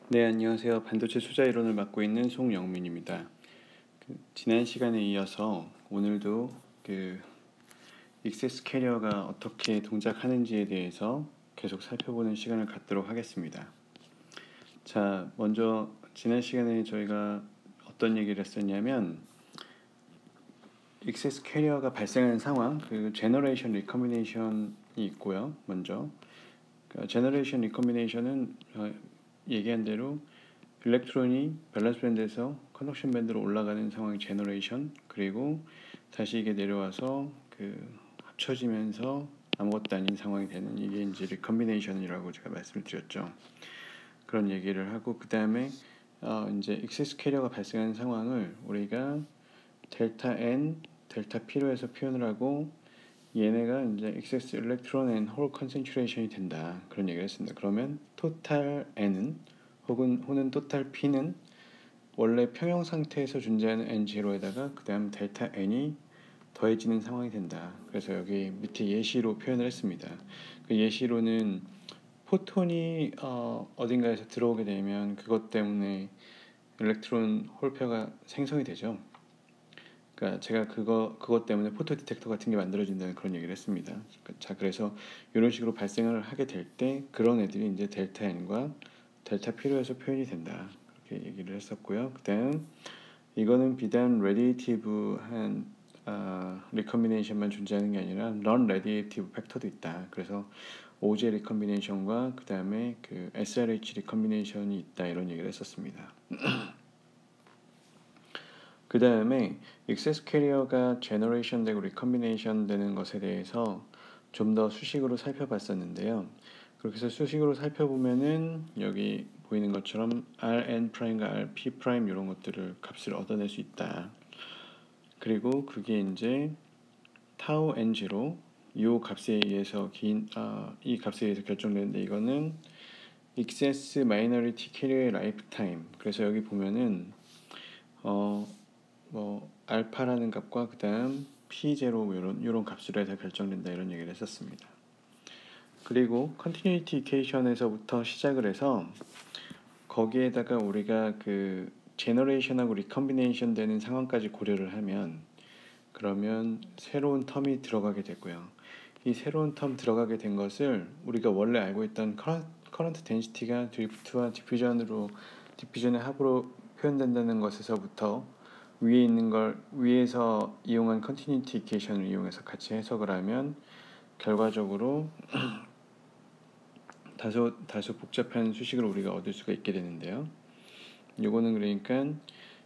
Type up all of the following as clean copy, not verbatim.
네, 안녕하세요. 반도체 소자 이론을 맡고 있는 송영민입니다. 지난 시간에 이어서 오늘도 익세스 캐리어가 어떻게 동작하는지에 대해서 계속 살펴보는 시간을 갖도록 하겠습니다. 자, 먼저 지난 시간에 저희가 어떤 얘기를 했었냐면 익세스 캐리어가 발생하는 상황, 제너레이션 리커미네이션이 있고요. 먼저 제너레이션 리커미네이션은 얘기한 대로 일렉트론이 밸런스 밴드에서 컨덕션 밴드로 올라가는 상황이 제너레이션, 그리고 다시 이게 내려와서 합쳐지면서 아무것도 아닌 상황이 되는 이게 이제 리컴비네이션이라고 제가 말씀을 드렸죠. 그런 얘기를 하고 그 다음에 이제 익세스 캐리어가 발생하는 상황을 우리가 델타 N, 델타 P로 해서 표현을 하고 얘네가 이제 excess electron and hole concentration이 된다, 그런 얘기를 했습니다. 그러면 total N은 혹은 total P는 원래 평형 상태에서 존재하는 N0에다가 그 다음 델타 N이 더해지는 상황이 된다. 그래서 여기 밑에 예시로 표현을 했습니다. 그 예시로는 포톤이 어딘가에서 들어오게 되면 그것 때문에 일렉트론 홀표가 생성이 되죠. 그러니까 제가 그것 때문에 포토 디텍터 같은 게 만들어진다는 그런 얘기를 했습니다. 자, 그래서 이런 식으로 발생을 하게 될 때 그런 애들이 이제 델타 N과 델타 P로 해서 표현이 된다, 그렇게 얘기를 했었고요. 그다음 이거는 비단 레디에이티브한 리컴비네이션만 존재하는 게 아니라 넌 레디에이티브 팩터도 있다. 그래서 OJ 리컴비네이션과 그 다음에 SRH 리컴비네이션이 있다, 이런 얘기를 했었습니다. 그 다음에 익세스 캐리어가 제너레이션 되고 리컴비네이션 되는 것에 대해서 좀 더 수식으로 살펴봤었는데요. 그렇게 해서 수식으로 살펴보면은 여기 보이는 것처럼 Rn'과 Rp' 이런 것들을 값을 얻어낼 수 있다. 그리고 그게 이제 타우 n0 이 값에 의해서 이 값에 의해서 결정되는데 이거는 익세스 마이너리티 캐리어의 라이프 타임. 그래서 여기 보면은 알파라는 값과 그 다음 P0 이런 값으로 해서 결정된다, 이런 얘기를 했었습니다. 그리고 컨티뉴이티 이퀘이션에서부터 시작을 해서 거기에다가 우리가 제너레이션하고 리컴비네이션 되는 상황까지 고려를 하면 그러면 새로운 텀이 들어가게 되고요. 이 새로운 텀 들어가게 된 것을 우리가 원래 알고 있던 커런트 덴시티가 드리프트와 디퓨전의 합으로 표현된다는 것에서부터 위에 있는 걸 위에서 이용한 컨티뉴이티 이퀘이션을 이용해서 같이 해석을 하면 결과적으로 다소 복잡한 수식을 우리가 얻을 수가 있게 되는데요. 요거는 그러니까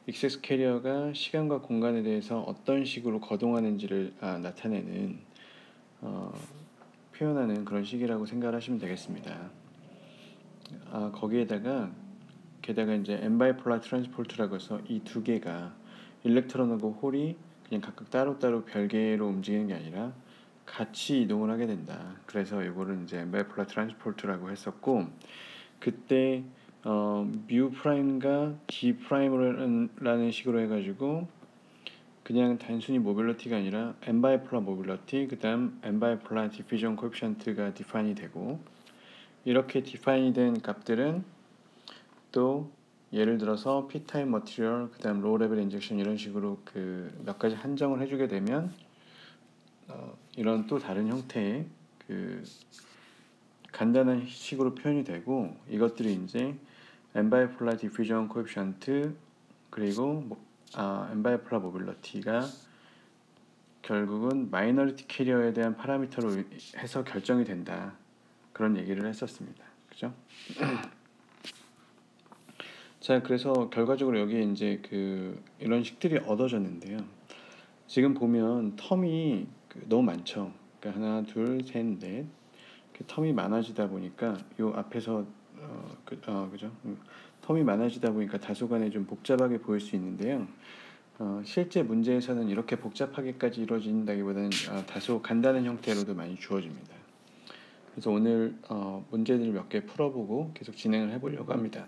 익세스 캐리어가 시간과 공간에 대해서 어떤 식으로 거동하는지를 나타내는 표현하는 그런 식이라고 생각을 하시면 되겠습니다. 게다가 이제 엔바이폴라 트랜스포트라고 해서 이 두 개가 일렉트론하고 홀이 그냥 각각 따로따로 별개로 움직이는 게 아니라 같이 이동을 하게 된다. 그래서 이거를 이제 엔바이폴라 트랜스포트라고 했었고, 그때 뮤 프라임과 G 프라임이라는 식으로 해가지고 그냥 단순히 모빌리티가 아니라 엔바이폴라 모빌리티, 그 다음 엔바이폴라 디퓨전 코에피션트가 디파인이 되고, 이렇게 디파인이 된 값들은 또 예를 들어서 P-타입 머티리얼, 그 다음 로우 레벨 인젝션 이런 식으로 몇 가지 한정을 해주게 되면 이런 또 다른 형태의 간단한 식으로 표현이 되고, 이것들이 이제 엔바이폴라 디퓨전 코에피션트 그리고 엔바이폴라 모빌리티가 결국은 마이너리티 캐리어에 대한 파라미터로 해서 결정이 된다, 그런 얘기를 했었습니다. 그죠? 자, 그래서 결과적으로 여기에 이제 이런 식들이 얻어졌는데요. 지금 보면 텀이 너무 많죠. 그러니까 하나, 둘, 셋, 넷. 텀이 많아지다 보니까 요 앞에서 그죠? 텀이 많아지다 보니까 다소간에 좀 복잡하게 보일 수 있는데요. 실제 문제에서는 이렇게 복잡하게까지 이루어진다기보다는 다소 간단한 형태로도 많이 주어집니다. 그래서 오늘 문제들을 몇 개 풀어보고 계속 진행을 해보려고 합니다.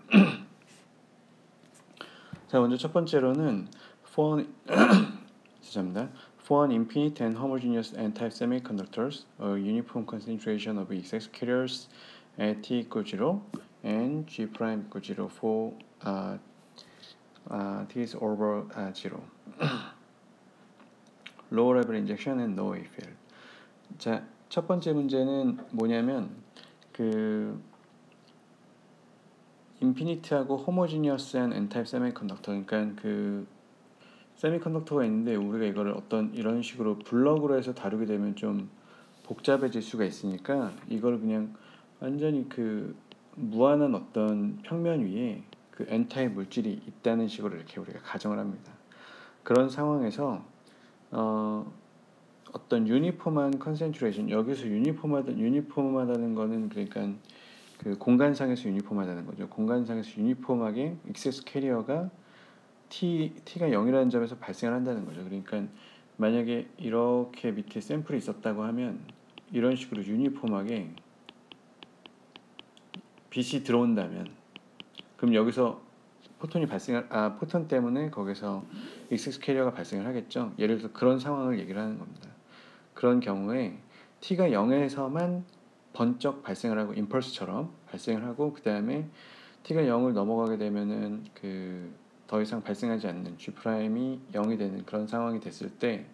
자, 먼저 첫 번째로는 죄송합니다. For an infinite and homogeneous n-type semiconductors, a uniform concentration of excess carriers at t equals 0 and G prime equals 0 for t is over 0. low level injection and no way failed. 자, 첫 번째 문제는 뭐냐면 그 인피니트하고 호모지니어스한 N타입 세미컨덕터, 그러니까 그 세미컨덕터가 있는데 우리가 이거를 어떤 이런 식으로 블럭으로 해서 다루게 되면 좀 복잡해질 수가 있으니까 이걸 그냥 완전히 그 무한한 어떤 평면 위에 그 N타입 물질이 있다는 식으로 이렇게 우리가 가정을 합니다. 그런 상황에서 어떤 유니폼한 컨센트레이션, 여기서 유니폼하다는 거는 그러니까 그 공간상에서 유니폼하다는 거죠. 공간상에서 유니폼하게 익세스 캐리어가 t가 0이라는 점에서 발생을 한다는 거죠. 그러니까 만약에 이렇게 밑에 샘플이 있었다고 하면 이런 식으로 유니폼하게 빛이 들어온다면 그럼 여기서 포톤 때문에 거기서 익세스 캐리어가 발생을 하겠죠. 예를 들어서 그런 상황을 얘기를 하는 겁니다. 그런 경우에 t가 0에서만 번쩍 발생을 하고 임펄스처럼 발생을 하고 그 다음에 t가 0을 넘어가게 되면은 그 더 이상 발생하지 않는 G 프라임이 0이 되는 그런 상황이 됐을 때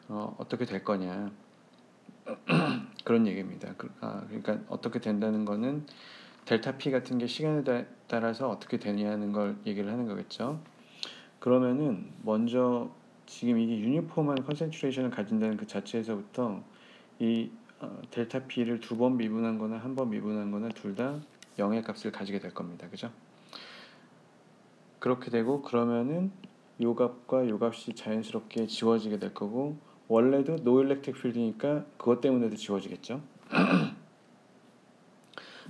어떻게 될 거냐 그런 얘기입니다. 그러니까 어떻게 된다는 거는 델타 P 같은 게 시간에 따라서 어떻게 되냐는 걸 얘기를 하는 거겠죠. 그러면은 먼저 지금 이게 유니폼한 컨센트레이션을 가진다는 그 자체에서부터 이 델타 P를 두 번 미분한 거나 한 번 미분한 거나 둘 다 0의 값을 가지게 될 겁니다. 그죠? 그렇게 되고 그러면은 요 값과 요 값이 자연스럽게 지워지게 될 거고 원래도 노 일렉트릭 필드니까 그것 때문에도 지워지겠죠.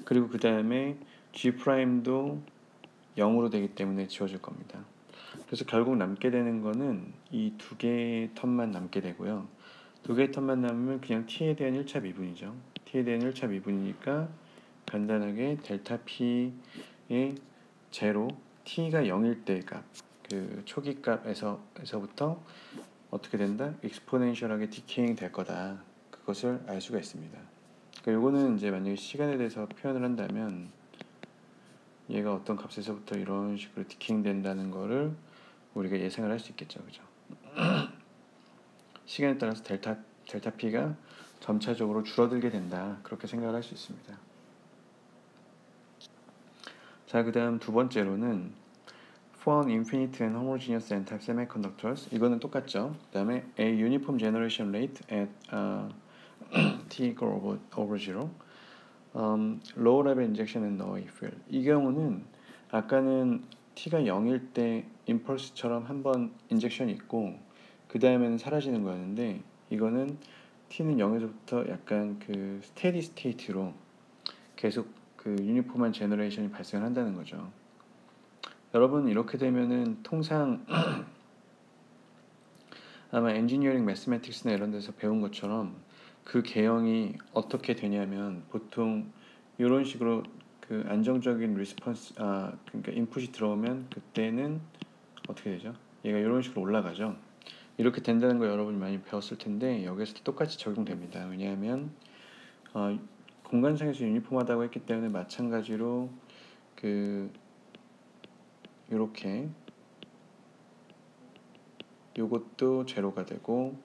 그리고 그 다음에 G 프라임도 0으로 되기 때문에 지워질 겁니다. 그래서 결국 남게 되는 거는 이 두 개의 텀만 남게 되고요. 두 개의 텀만 남으면 그냥 t에 대한 1차 미분이죠. t에 대한 1차 미분이니까 간단하게 델타 p의 제로 t가 0일 때 값, 그 초기 값에서부터 어떻게 된다? 익스포넨셜하게 디케잉 될 거다. 그것을 알 수가 있습니다. 그러니까 요거는 이제 만약에 시간에 대해서 표현을 한다면 얘가 어떤 값에서부터 이런 식으로 디케잉 된다는 거를 우리가 예상을 할 수 있겠죠. 그죠? 시간에 따라서 델타 P가 점차적으로 줄어들게 된다. 그렇게 생각을 할 수 있습니다. 자, 그 다음 두 번째로는 for an infinite and homogeneous n-type semiconductors 이거는 똑같죠. 그 다음에 a uniform generation rate at t equal over 0 low level injection and no field. 이 경우는 아까는 t가 0일 때 임펄스처럼 한번 인젝션이 있고 그 다음에는 사라지는 거였는데 이거는 t는 0에서부터 약간 그 스테디 스테이트로 계속 그 유니폼한 제너레이션이 발생을 한다는 거죠. 여러분 이렇게 되면은 통상 아마 엔지니어링 매스매틱스나 이런 데서 배운 것처럼 그 개형이 어떻게 되냐면 보통 이런 식으로 그 안정적인 리스폰스 그러니까 인풋이 들어오면 그때는 어떻게 되죠? 얘가 이런 식으로 올라가죠. 이렇게 된다는 거 여러분이 많이 배웠을 텐데 여기서도 똑같이 적용됩니다. 왜냐하면 공간상에서 유니폼하다고 했기 때문에 마찬가지로 그 이렇게 요것도 제로가 되고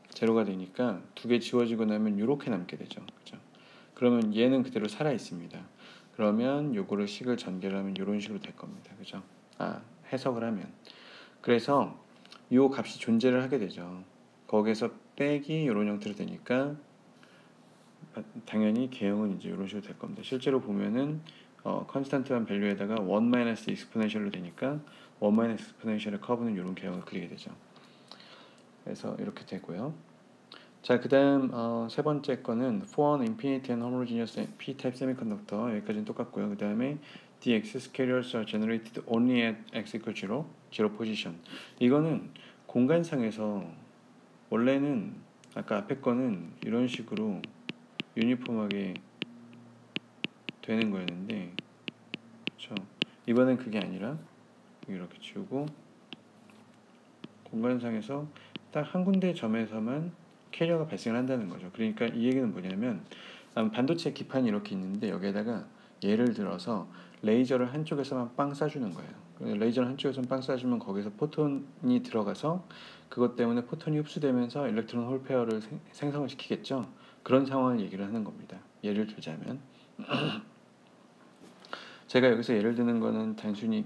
제로가 되니까 두 개 지워지고 나면 이렇게 남게 되죠. 그죠? 그러면 얘는 그대로 살아 있습니다. 그러면 요거를 식을 전개를 하면 이런 식으로 될 겁니다. 그죠? 해석을 하면 그래서 요 값이 존재를 하게 되죠. 거기에서 빼기 이런 형태로 되니까 당연히 개형은 이제 이런 식으로 될 겁니다. 실제로 보면은 컨스탄트한 밸류에다가 1 마이너스 익스포넨셜로 되니까 1 마이너스 익스포넨셜의 커브는 이런 개형을 그리게 되죠. 그래서 이렇게 되고요. 자, 그 다음 세 번째 거는 for an infinite and homogeneous p-type semiconductor 여기까지는 똑같고요. 그 다음에 the excess carriers are generated only at x equals 0, 0 position. 이거는 공간상에서 원래는 아까 앞에 거는 이런 식으로 유니폼하게 되는 거였는데 그렇죠? 이번엔 그게 아니라 이렇게 지우고 공간상에서 딱 한 군데 점에서만 캐리어가 발생을 한다는 거죠. 그러니까 이 얘기는 뭐냐면 반도체 기판이 이렇게 있는데 여기에다가 예를 들어서 레이저를 한쪽에서만 빵 쏴주는 거예요. 레이저를 한쪽에서만 빵 쏴주면 거기서 포톤이 들어가서 그것 때문에 포톤이 흡수되면서 일렉트론 홀 페어를 생성을 시키겠죠. 그런 상황을 얘기를 하는 겁니다. 예를 들자면 제가 여기서 예를 드는 거는 단순히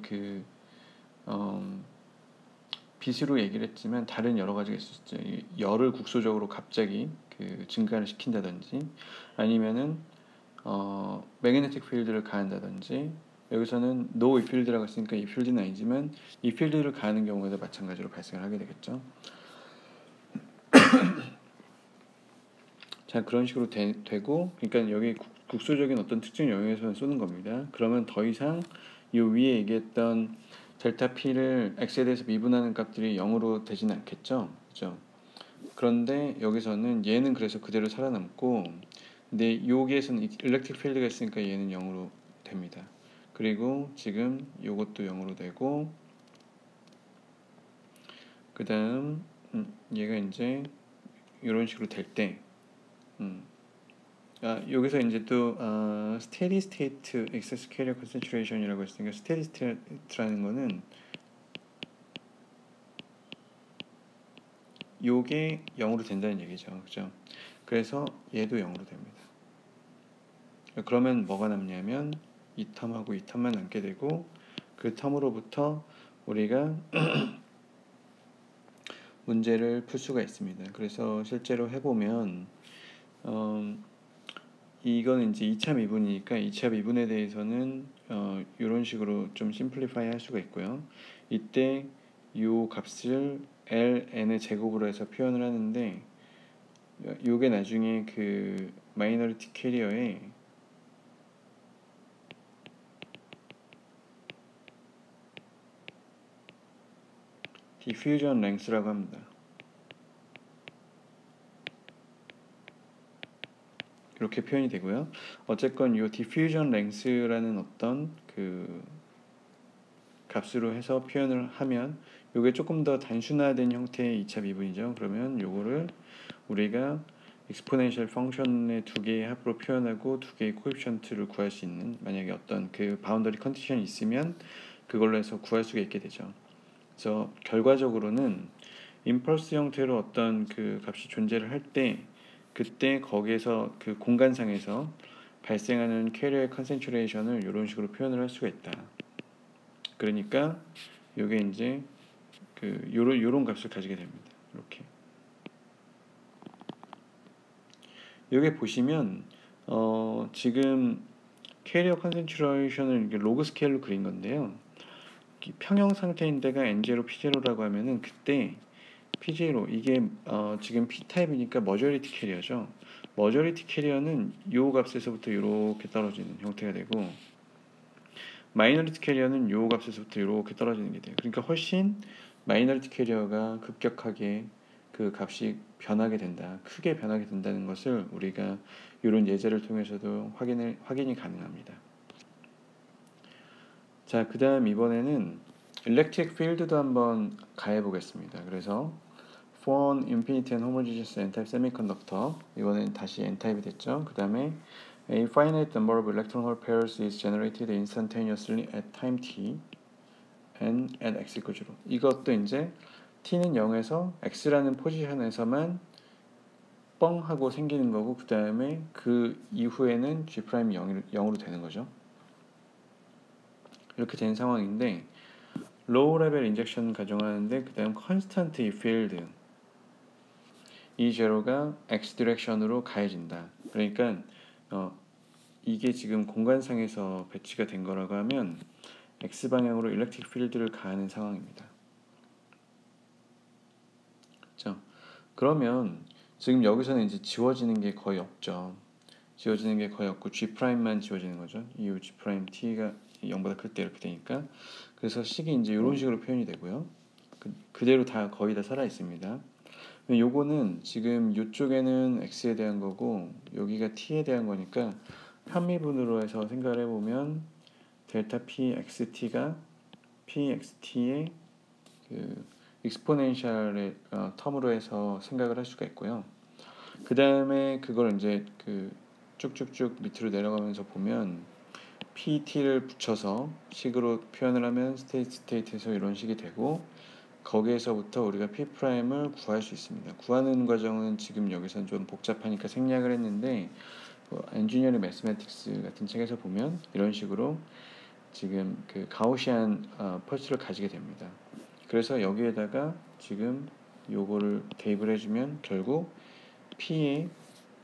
빛으로 얘기를 했지만 다른 여러 가지가 있었죠. 열을 국소적으로 갑자기 증가를 시킨다든지 아니면은 매그네틱 필드를 가한다든지 여기서는 노 이 필드라고 했으니까 이 필드는 아니지만 이 필드를 가하는 경우에도 마찬가지로 발생을 하게 되겠죠. 자 그런 식으로 되고 그러니까 여기 국소적인 어떤 특정 영역에서만 쏘는 겁니다. 그러면 더 이상 이 위에 얘기했던 델타 P를 X에 대해서 미분하는 값들이 0으로 되지는 않겠죠. 그죠? 그런데 여기서는 얘는 그래서 그대로 살아남고 근데 여기에서는 일렉트릭 필드가 있으니까 얘는 0으로 됩니다. 그리고 지금 요것도 0으로 되고 그 다음 얘가 이제 이런 식으로 될때 여기서 이제 또 steady state excess carrier concentration이라고 했으니까 steady state라는 거는 요게 0으로 된다는 얘기죠. 그죠? 그래서 얘도 0으로 됩니다. 그러면 뭐가 남냐면 이 텀하고 이 텀만 남게 되고 그 텀으로부터 우리가 문제를 풀 수가 있습니다. 그래서 실제로 해보면 이거는 이제 2차 미분이니까 2차 미분에 대해서는 이런 식으로 좀 심플리파이 할 수가 있고요. 이때 요 값을 ln의 제곱으로 해서 표현을 하는데 요게 나중에 그 마이너리티 캐리어에 디퓨전 랭스라고 합니다. 이렇게 표현이 되고요. 어쨌건 이 diffusion length라는 어떤 그 값으로 해서 표현을 하면 이게 조금 더 단순화된 형태의 2차 미분이죠. 그러면 요거를 우리가 exponential 펑션의 두 개의 합으로 표현하고 두 개의 코에피션트를 구할 수 있는 만약에 어떤 그 바운더리 컨디션이 있으면 그걸로 해서 구할 수가 있게 되죠. 그래서 결과적으로는 임펄스 형태로 어떤 그 값이 존재를 할 때 그때 거기에서 그 공간상에서 발생하는 캐리어의 컨센트레이션을 이런 식으로 표현을 할 수가 있다. 그러니까 이게 이제 요런 값을 가지게 됩니다. 이렇게. 여기 보시면 지금 캐리어 컨센트레이션을 로그 스케일로 그린 건데요. 평형 상태인데가 N0, P0라고 하면은 그때 P0 이게 지금 P타입이니까 머저리티 캐리어죠. 머저리티 캐리어는 요 값에서부터 이렇게 떨어지는 형태가 되고 마이너리티 캐리어는 요 값에서부터 이렇게 떨어지는 게 돼요. 그러니까 훨씬 마이너리티 캐리어가 급격하게 그 값이 변하게 된다. 크게 변하게 된다는 것을 우리가 이런 예제를 통해서도 확인이 가능합니다. 자, 그 다음 이번에는 일렉트릭 필드도 한번 가해 보겠습니다. 그래서 for an infinite and homogeneous n-type semiconductor 이번엔 다시 n-type이 됐죠. 그 다음에 a finite number of electron hole pairs is generated instantaneously at time t and at x equals 0. 이것도 이제 t는 0에서 x라는 포지션에서만 뻥 하고 생기는 거고 그 다음에 그 이후에는 g' 0으로 되는 거죠. 이렇게 된 상황인데 로우 레벨 인젝션 가정하는데 그 다음 컨스턴트 이 필드 이 제로가 x 디렉션으로 가해진다. 그러니까 이게 지금 공간상에서 배치가 된 거라고 하면 x 방향으로 일렉트릭 필드를 가하는 상황입니다. 그렇죠? 그러면 지금 여기서는 이제 지워지는 게 거의 없죠. 지워지는 게 거의 없고 G'만 지워지는 거죠. 이 G'T가 0보다 클 때 이렇게 되니까 그래서 식이 이제 이런 식으로 표현이 되고요. 그대로 다 거의 다 살아 있습니다. 요거는 지금 이쪽에는 x에 대한 거고 여기가 t에 대한 거니까 편미분으로 해서 생각을 해보면 델타 p xt가 p xt의 그 익스포넨셜의 텀으로 해서 생각을 할 수가 있고요. 그 다음에 그걸 이제 그 쭉쭉쭉 밑으로 내려가면서 보면 PET를 붙여서 식으로 표현을 하면 스테이트에서 이런 식이 되고, 거기에서부터 우리가 P'을 구할 수 있습니다. 구하는 과정은 지금 여기서는 좀 복잡하니까 생략을 했는데, 엔지니어링 매스매틱스 같은 책에서 보면 이런 식으로 지금 그 가우시안 펄스를 가지게 됩니다. 그래서 여기에다가 지금 요거를 대입을 해주면 결국 P의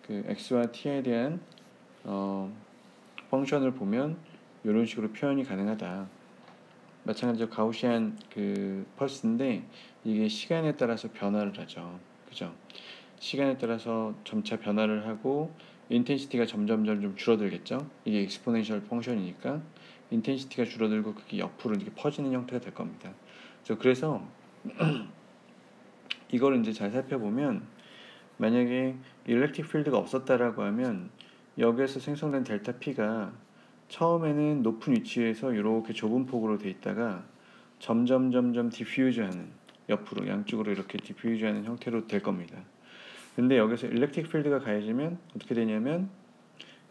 그 X와 T에 대한 펑션을 보면 이런 식으로 표현이 가능하다. 마찬가지로 가우시안 그 펄스인데 이게 시간에 따라서 변화를 하죠. 그죠? 시간에 따라서 점차 변화를 하고 인텐시티가 점점점 좀 줄어들겠죠. 이게 익스포넨셜 펑션이니까 인텐시티가 줄어들고 그게 옆으로 이렇게 퍼지는 형태가 될 겁니다. 그래서 이걸 이제 잘 살펴보면 만약에 일렉트릭 필드가 없었다라고 하면 여기에서 생성된 델타 P가 처음에는 높은 위치에서 이렇게 좁은 폭으로 돼 있다가 점점 디퓨즈하는, 옆으로 양쪽으로 이렇게 디퓨즈하는 형태로 될 겁니다. 근데 여기서 일렉트릭 필드가 가해지면 어떻게 되냐면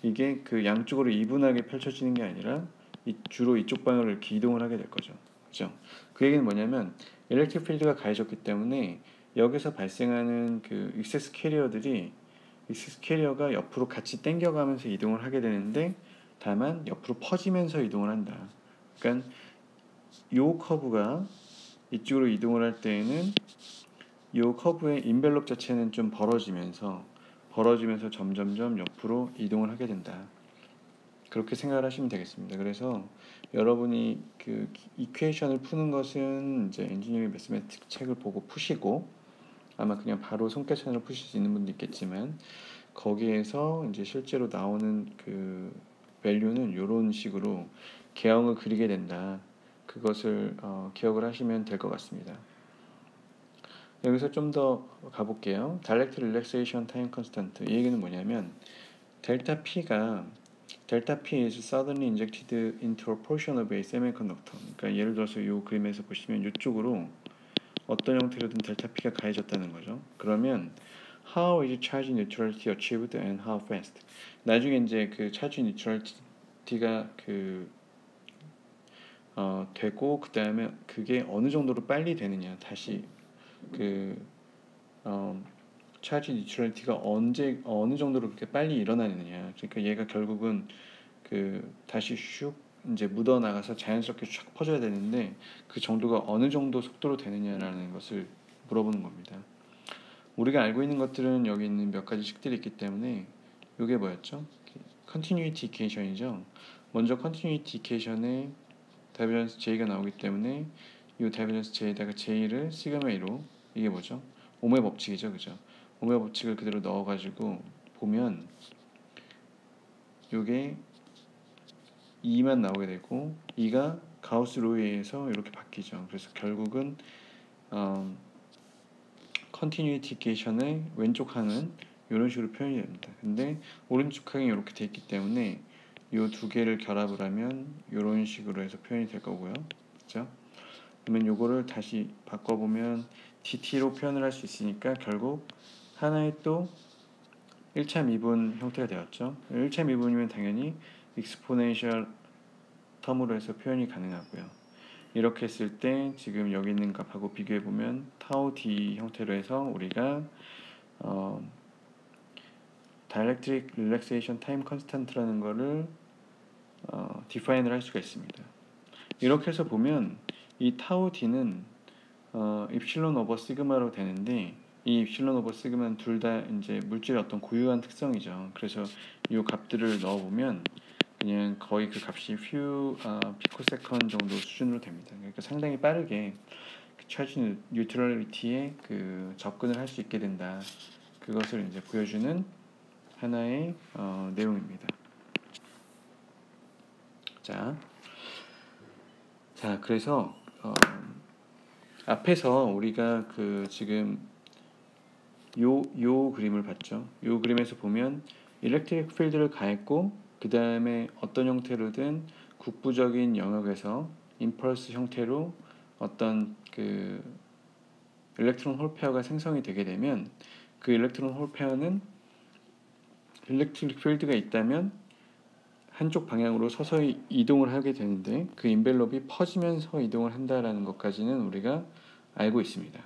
이게 그 양쪽으로 이분하게 펼쳐지는 게 아니라 주로 이쪽 방향으로 이렇게 이동을 하게 될 거죠. 그죠? 그 얘기는 뭐냐면 일렉트릭 필드가 가해졌기 때문에 여기서 발생하는 그 익세스 캐리어가 옆으로 같이 당겨가면서 이동을 하게 되는데, 다만 옆으로 퍼지면서 이동을 한다. 그러니까 요 커브가 이쪽으로 이동을 할 때에는 요 커브의 인벨롭 자체는 좀 벌어지면서 점점점 옆으로 이동을 하게 된다. 그렇게 생각을 하시면 되겠습니다. 그래서 여러분이 그 이퀘이션을 푸는 것은 이제 엔지니어링 매스매틱 책을 보고 푸시고, 아마 그냥 바로 손계산으로 푸실 수 있는 분도 있겠지만 거기에서 이제 실제로 나오는 그 밸류는 이런 식으로 개형을 그리게 된다. 그것을 기억을 하시면 될 것 같습니다. 여기서 좀 더 가볼게요. Direct Relaxation Time Constant. 이 얘기는 뭐냐면 델타 P is suddenly injected into a portion of a semiconductor. 그러니까 예를 들어서 이 그림에서 보시면 이쪽으로 어떤 형태로든 델타 P가 가해졌다는 거죠. 그러면 how is charge neutrality achieved and how fast? 나중에 이제 그 charge neutrality가 되고 그 다음에 그게 어느 정도로 빨리 되느냐, 다시 charge neutrality가 어느 정도로 그렇게 빨리 일어나느냐. 그러니까 얘가 결국은 다시 슉 이제 묻어 나가서 자연스럽게 쫙 퍼져야 되는데 그 정도가 어느 정도 속도로 되느냐라는 것을 물어보는 겁니다. 우리가 알고 있는 것들은 여기 있는 몇 가지 식들이 있기 때문에 이게 뭐였죠? continuity equation이죠. 먼저 continuity equation에 divergence J가 나오기 때문에 이 divergence J에다가 J를 시그마 1로, 이게 뭐죠? 오음의 법칙이죠, 그죠? 오음의 법칙을 그대로 넣어가지고 보면 이게 2만 나오게 되고 2가 가우스 로에 의해서 이렇게 바뀌죠. 그래서 결국은 컨티뉴이티 이퀘이션의 왼쪽 항은 이런 식으로 표현이 됩니다. 근데 오른쪽 항이 이렇게 돼 있기 때문에 이 두 개를 결합을 하면 이런 식으로 해서 표현이 될 거고요. 그렇죠? 그러면 이거를 다시 바꿔보면 DT로 표현을 할 수 있으니까 결국 하나의 또 1차 미분 형태가 되었죠. 1차 미분이면 당연히 익스포넨셜 텀으로 해서 표현이 가능하고요. 이렇게 했을 때 지금 여기 있는 값하고 비교해 보면 타우 D 형태로 해서 우리가 Dielectric Relaxation Time Constant라는 거를 디파인을 할 수가 있습니다. 이렇게 해서 보면 이 타우 D는 입실론 오버 시그마로 되는데, 이 입실론 오버 시그마는 둘 다 이제 물질의 어떤 고유한 특성이죠. 그래서 이 값들을 넣어보면 그냥 거의 그 값이 피코세컨 정도 수준으로 됩니다. 그러니까 상당히 빠르게 차지 뉴트럴리티에 접근을 할 수 있게 된다. 그것을 이제 보여주는 하나의 내용입니다. 자, 그래서 앞에서 우리가 지금 요 그림을 봤죠. 요 그림에서 보면 일렉트릭 필드를 가했고 그 다음에 어떤 형태로든 국부적인 영역에서 임펄스 형태로 어떤 일렉트론 홀 페어가 생성이 되게 되면 그 일렉트론 홀 페어는 일렉트릭 필드가 있다면 한쪽 방향으로 서서히 이동을 하게 되는데 그 인벨롭이 퍼지면서 이동을 한다라는 것까지는 우리가 알고 있습니다.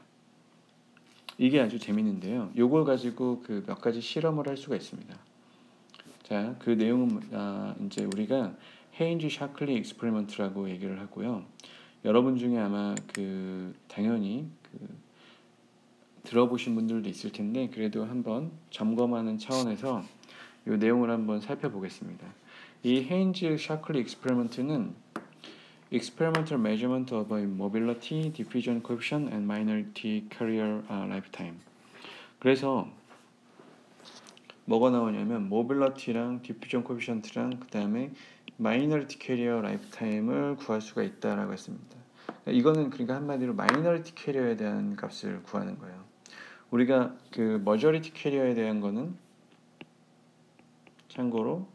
이게 아주 재밌는데요. 요걸 가지고 그 몇 가지 실험을 할 수가 있습니다. 자, 그 내용은 이제 우리가 헤인지 샤클리 익스페리먼트라고 얘기를 하고요. 여러분 중에 아마 그 당연히 들어보신 분들도 있을 텐데 그래도 한번 점검하는 차원에서 이 내용을 한번 살펴보겠습니다. 이 헤인지 샤클리 익스페리먼트는 Experimental Measurement of Mobility, Diffusion Coefficient and Minority Carrier Lifetime. 그래서 뭐가 나오냐면 모빌리티랑 디퓨전 코에피션트랑 그 다음에 마이너리티 캐리어 라이프타임을 구할 수가 있다라고 했습니다. 이거는 그러니까 한마디로 마이너리티 캐리어에 대한 값을 구하는 거예요. 우리가 그 머저리티 캐리어에 대한 거는 참고로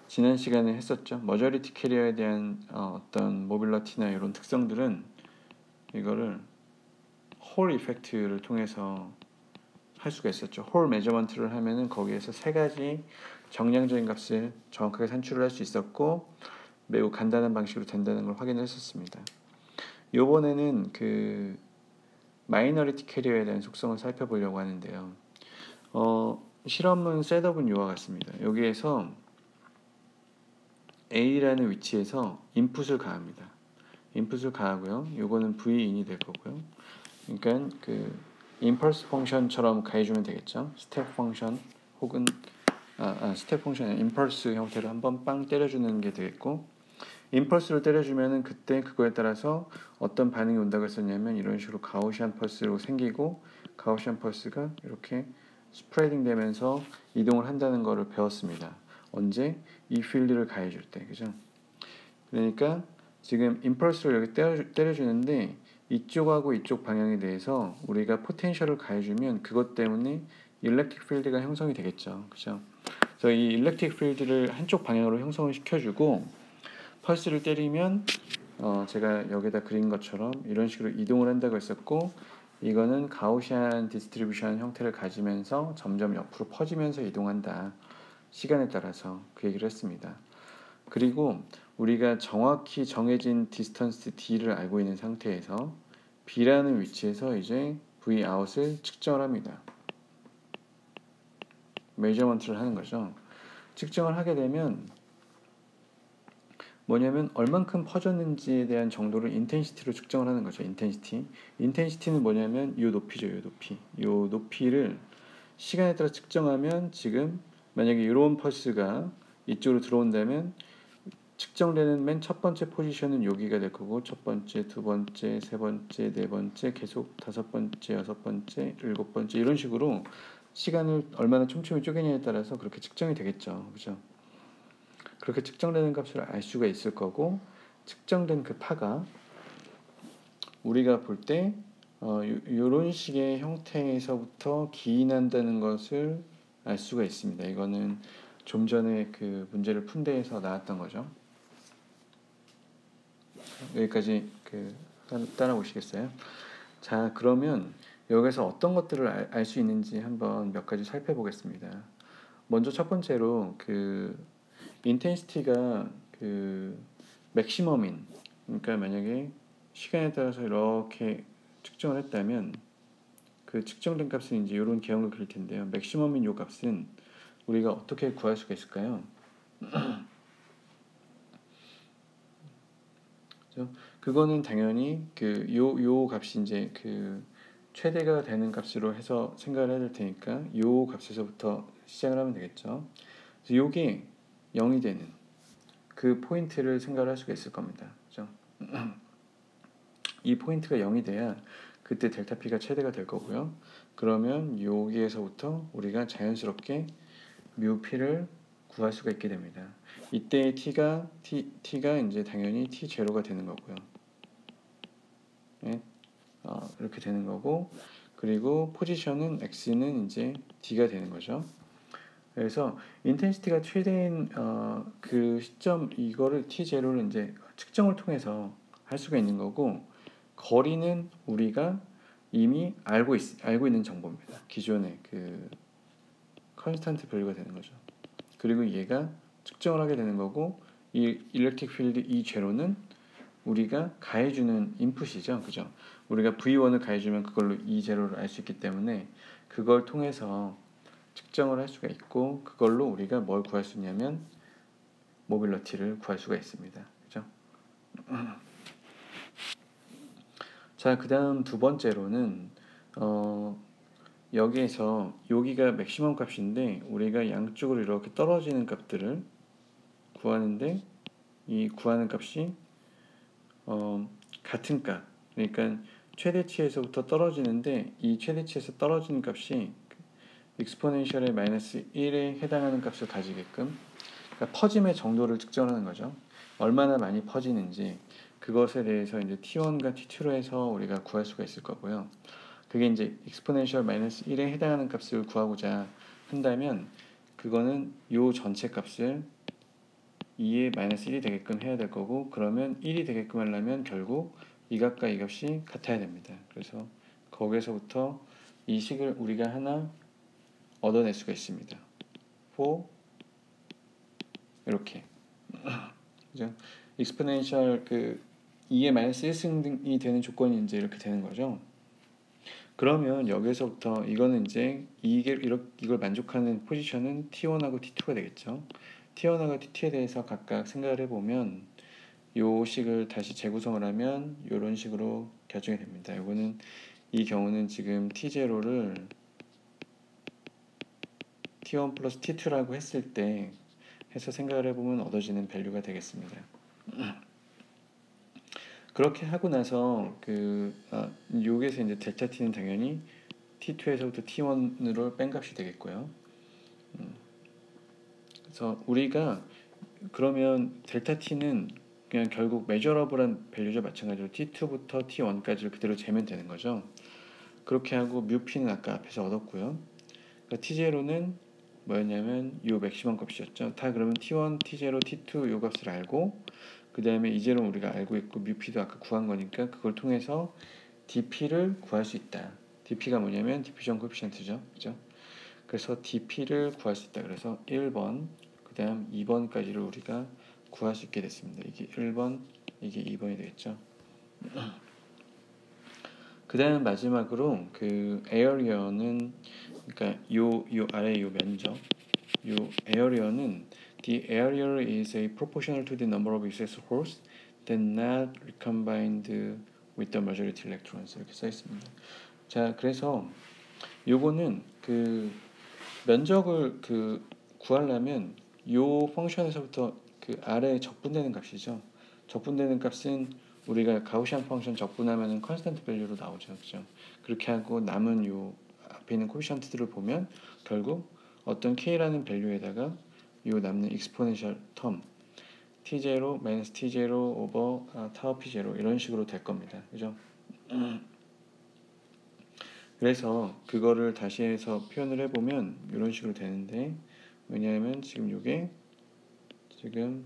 지난 시간에 했었죠. 머저리티 캐리어에 대한 어떤 모빌리티나 이런 특성들은 이거를 홀 이펙트를 통해서 할 수가 있었죠. 홀 메저먼트를 하면은 거기에서 세 가지 정량적인 값을 정확하게 산출을 할 수 있었고 매우 간단한 방식으로 된다는 걸 확인을 했었습니다. 이번에는 그 마이너리티 캐리어에 대한 속성을 살펴보려고 하는데요. 실험은 셋업은 이와 같습니다. 여기에서 A라는 위치에서 인풋을 가합니다. 인풋을 가하고요. 요거는 V인이 될 거고요. 그러니까 그 임펄스 펑션처럼 가해주면 되겠죠. 스텝 펑션 혹은 스텝 펑션의 임펄스 형태로 한번 빵 때려주는 게 되겠고 임펄스를 때려주면은 그때 그거에 따라서 어떤 반응이 온다고 했었냐면 이런 식으로 가우시안 펄스로 생기고 가우시안 펄스가 이렇게 스프레딩 되면서 이동을 한다는 거를 배웠습니다. 언제? 이 필드를 가해줄 때, 그죠? 그러니까 지금 임펄스를 여기 때려주는데 이쪽하고 이쪽 방향에 대해서 우리가 포텐셜을 가해주면 그것 때문에 일렉트릭 필드가 형성이 되겠죠, 그죠? 그래서 이 일렉트릭 필드를 한쪽 방향으로 형성을 시켜주고 펄스를 때리면 제가 여기다 그린 것처럼 이런 식으로 이동을 한다고 했었고 이거는 가우시안 디스트리뷰션 형태를 가지면서 점점 옆으로 퍼지면서 이동한다. 시간에 따라서 그 얘기를 했습니다. 그리고 우리가 정확히 정해진 디스턴스 d를 알고 있는 상태에서 b라는 위치에서 이제 v out을 측정을 합니다. 메이저먼트를 하는 거죠. 측정을 하게 되면 뭐냐면 얼만큼 퍼졌는지에 대한 정도를 인텐시티로 측정을 하는 거죠. 인텐시티는 뭐냐면 요 높이죠. 요 높이를 시간에 따라 측정하면 지금 만약에 이런 펄스가 이쪽으로 들어온다면 측정되는 맨 첫 번째 포지션은 여기가 될 거고 첫 번째, 두 번째, 세 번째, 네 번째 계속 다섯 번째, 여섯 번째, 일곱 번째 이런 식으로 시간을 얼마나 촘촘히 쪼개냐에 따라서 그렇게 측정이 되겠죠. 그죠? 그렇게 측정되는 값을 알 수가 있을 거고 측정된 그 파가 우리가 볼 때 이런 식의 형태에서부터 기인한다는 것을 알 수가 있습니다. 이거는 좀 전에 그 문제를 푼 데에서 나왔던 거죠. 여기까지 따라오시겠어요? 자, 그러면 여기서 어떤 것들을 알 수 있는지 한번 몇 가지 살펴보겠습니다. 먼저 첫 번째로 그 인텐시티가 그 맥시멈인 그러니까 만약에 시간에 따라서 이렇게 측정을 했다면 그 측정된 값은 이제 이런 개형을 그릴 텐데요. 맥시멈인 요 값은 우리가 어떻게 구할 수가 있을까요? 그거는 당연히 그 요 값이 이제 그 최대가 되는 값으로 해서 생각을 해야 될 테니까 요 값에서부터 시작을 하면 되겠죠. 그래서 요게 0이 되는 그 포인트를 생각을 할 수가 있을 겁니다. 그죠? 이 포인트가 0이 돼야 그때 델타 P가 최대가 될 거고요. 그러면 여기에서부터 우리가 자연스럽게 뮤 P를 구할 수가 있게 됩니다. 이때 T가 이제 당연히 T0가 되는 거고요. 네? 이렇게 되는 거고 그리고 포지션은 X는 이제 D가 되는 거죠. 그래서 인텐시티가 최대인 그 시점 이거를 T0를 이제 측정을 통해서 할 수가 있는 거고 거리는 우리가 이미 알고 있는 정보입니다. 기존의 그 컨스탄트 밸류가 되는 거죠. 그리고 얘가 측정을 하게 되는 거고, 이 일렉트릭 필드 E 제로는 우리가 가해주는 인풋이죠, 그죠? 우리가 V1을 가해주면 그걸로 E 제로를 알 수 있기 때문에 그걸 통해서 측정을 할 수가 있고, 그걸로 우리가 뭘 구할 수 있냐면 모빌러티를 구할 수가 있습니다, 그죠? 자, 그 다음 두 번째로는 여기에서 여기가 맥시멈 값인데 우리가 양쪽으로 이렇게 떨어지는 값들을 구하는데, 이 구하는 값이 같은 값, 그러니까 최대치에서부터 떨어지는데 이 최대치에서 떨어지는 값이 익스포넨셜의 마이너스 1에 해당하는 값을 가지게끔, 그러니까 퍼짐의 정도를 측정하는 거죠. 얼마나 많이 퍼지는지 그것에 대해서 이제 T1과 T2로 해서 우리가 구할 수가 있을 거고요. 그게 이제 익스포넨셜 마이너스 1에 해당하는 값을 구하고자 한다면 그거는 요 전체 값을 2의 마이너스 1이 되게끔 해야 될 거고, 그러면 1이 되게끔 하려면 결국 이 값과 이 값이 같아야 됩니다. 그래서 거기에서부터 이 식을 우리가 하나 얻어낼 수가 있습니다. 4 이렇게 그죠? 익스포넨셜 그 2의 마이너스 1승이 되는 조건이 이제 이렇게 되는 거죠. 그러면 여기서부터 이거는 이제 이걸 만족하는 포지션은 T1하고 T2가 되겠죠. T1하고 T2에 대해서 각각 생각을 해보면 요 식을 다시 재구성을 하면 이런 식으로 결정이 됩니다. 이거는 이 경우는 지금 T0를 T1 플러스 T2라고 했을 때 해서 생각을 해보면 얻어지는 밸류가 되겠습니다. 그렇게 하고 나서 여기에서 이제 델타 t는 당연히 T2에서부터 T1으로 뺀 값이 되겠고요. 그래서 우리가 그러면 델타 t는 그냥 결국 메저러블한 밸류죠. 마찬가지로 T2부터 T1까지를 그대로 재면 되는 거죠. 그렇게 하고 뮤p는 아까 앞에서 얻었고요. 그러니까 T0는 뭐였냐면 요 맥시멈 값이었죠. 다 그러면 T1, T0, T2 요 값을 알고, 그 다음에 이제는 우리가 알고 있고 뮤p도 아까 구한 거니까 그걸 통해서 dp를 구할 수 있다. dp가 뭐냐면 디퓨전 코에피션트죠, 그죠? 그래서 dp를 구할 수 있다. 그래서 1번, 그 다음 2번까지를 우리가 구할 수 있게 됐습니다. 이게 1번, 이게 2번이 되겠죠. 그 다음 마지막으로 그 에어리어는, 그러니까 요 아래 요 면적, 요 에어리어는 the area is a proportional to the number of excess holes that not recombined with the majority electrons, 이렇게 써 있습니다. 자, 그래서 요거는 그 면적을 구하려면 요 펑션에서부터 그 아래에 적분되는 값이죠. 적분되는 값은 우리가 가우시안 펑션 적분하면은 컨스턴트 밸류로 나오죠, 그죠? 그렇게 하고 남은 요 앞에 있는 코피션트들을 보면 결국 어떤 k라는 밸류에다가 요 남는 익스포넨셜 텀 t0 마이너스 t0 오버 타워 p0 이런 식으로 될 겁니다, 그죠? 그래서 그거를 다시 해서 표현을 해보면 이런 식으로 되는데, 왜냐하면 지금 요게 지금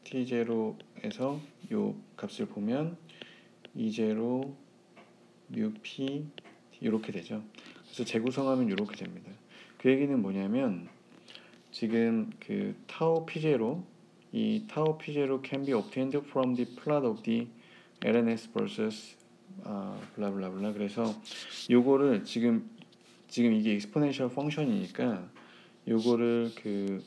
T0에서 요 값을 보면 E0 뮤 P 이렇게 되죠. 그래서 재구성하면 이렇게 됩니다. 그 얘기는 뭐냐면 지금 그 타우 P0, 이 타우 P0 can be obtained from the plot of the LNS versus 블라블라블라. 그래서 요거를 지금 이게 익스포넨셜 펑션이니까 요거를 그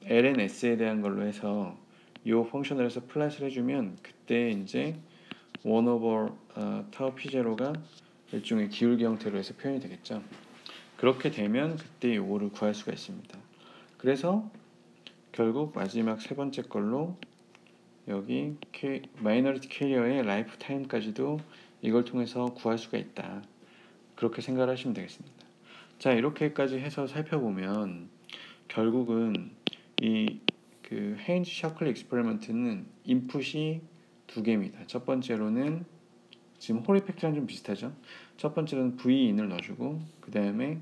LNS에 대한 걸로 해서 요 펑션을 해서 플랫을 해주면 그때 이제 1 over 타워 P0가 일종의 기울기 형태로 해서 표현이 되겠죠. 그렇게 되면 그때 요거를 구할 수가 있습니다. 그래서 결국 마지막 세 번째 걸로 여기 마이너리티 캐리어의 라이프 타임까지도 이걸 통해서 구할 수가 있다. 그렇게 생각을 하시면 되겠습니다. 자, 이렇게까지 해서 살펴보면 결국은 이 그 헤인즈 샤클리 익스페리먼트는 인풋이 두 개입니다. 첫 번째로는 지금 홀 이펙트랑 좀 비슷하죠. 첫 번째로는 V1을 넣어주고 그 다음에